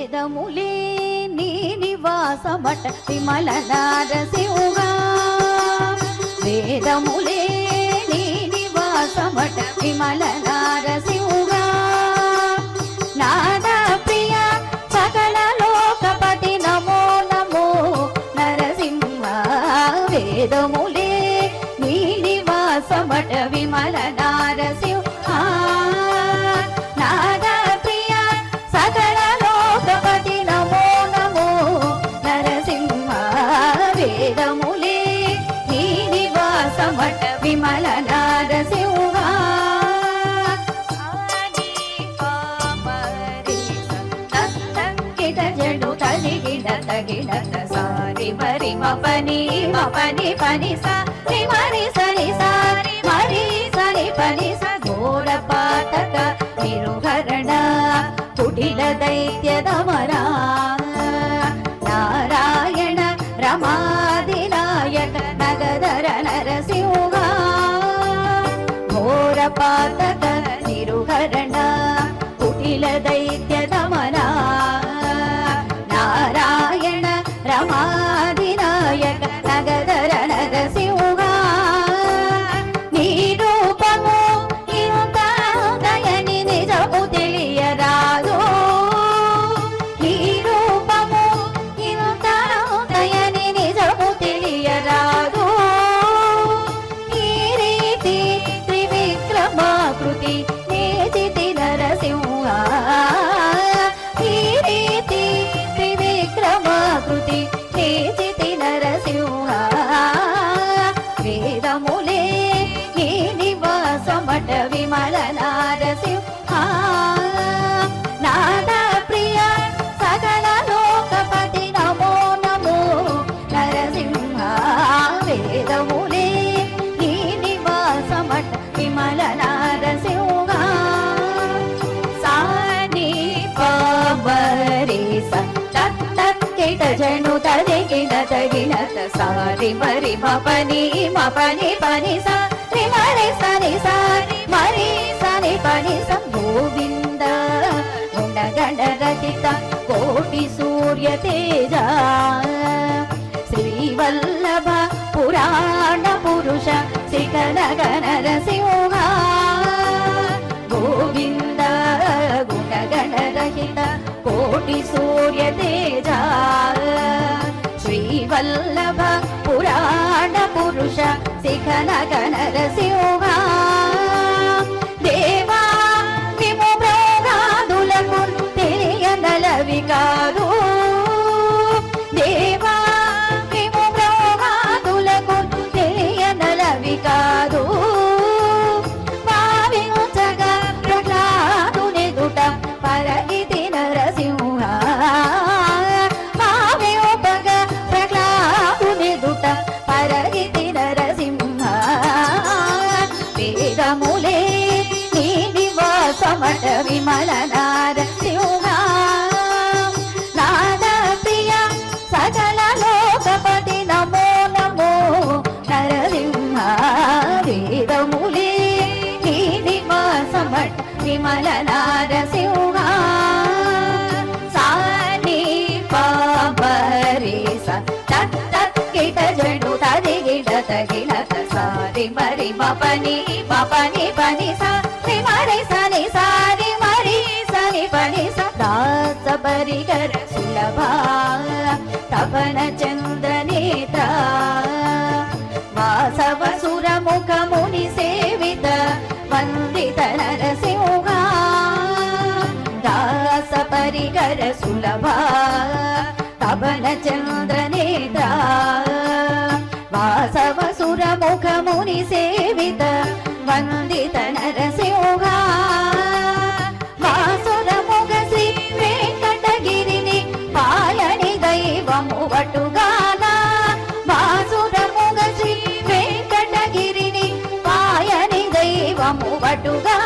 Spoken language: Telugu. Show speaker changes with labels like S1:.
S1: వేదములే నీ నివాసమట విమల నారసింహా వేదములే నీ నివాసమట విమల నారసింహా నాద ప్రియ సకల లోకపతి నమో నమో నరసింహ వేదములే నీ నివాసమట విమల నారసింహ నాద ప్రియ సకల లోకపతి నమో నమో నరసింహ వేదములే నీ నివాసమట విమల నారసింహ సారి మరి మపని మపని పని సారి మరి సరి సారి మరి సరి పని ఘోర పాతక నిరుహరణ కుటిల దైత్య దమరా నారాయణ రమాదినాయక నగధర నరసింహ ఘోర పాతక నిరుహరణ కుటిల దైత్య దమరా నారాయణ రమాదినాయక నగధర నరసింహ నీ రూపము ఇంత దయని నిజము తెలియరాదు నీ రూపము ఇంత దయని నిజము తెలియరాదు ఈ రీతి త్రివిక్రమాకృతి నేచితి నరసింహ ఈ రీతి త్రివిక్రమాకృతి నేచితి నరసింహ వేదములే నీ నివాసమట విమల నారసింహ నాద ప్రియ సకల లోకపతి నమో నమో నరసింహ వేదములే నీ నివాసమట విమల నారసింహ సాని పవరే కిట జను తదిగిన తగినత సారి మరి మపని మపని పని సారి మరి సని సారి మరి సని పని స గోవింద గుణగణ రహిత కోటి సూర్య తేజ శ్రీవల్లభ పురాణ పురుష శిఖరగణ నరసింహ గోవింద గుణగణ రహిత కోటి సూర్య తేజ శ్రీవల్లభ పురాణ పురుష శిఖరగణ నరసింహ దేవా విము బ్రహ్మాదులకు తెలియనలవి కాదు దేవా విము బ్రహ్మాదులకు తెలియనలవి కాదు భావించగా ప్రహ్లాదునెదుట పరగితి నరసింహ భావింపగ ప్రహ్లాదునెదుట పరగితి నరసింహ వేదములే నీ నివాసమట విమల నారసింహ నాద ప్రియ సకల లోకపతి నమో నమో నరసింహ వేదములే నీ నివాసమట విమల నారసింహ సాని పవరే కిట జను తదిగిడ తగినత సారి మరి మపని మపని పని సారి మరి సని సారి మరి సని పని దాస పరికర సులభ తపన చంద్ర నేత్ర వాసవ సుర ముఖ ముని సేవిత వందిత నరసింహ దాస పరికర సులభ తపన చంద్ర నేత్ర వాసవ సుర ముఖ ముని సేవిత వందిత నరసింహ వాసుర ముఖ శ్రీ వెంకటగిరిని పాయని దైవము వటుగాన వాసుర ముఖ శ్రీ వెంకటగిరిని పాయని దైవము వటుగా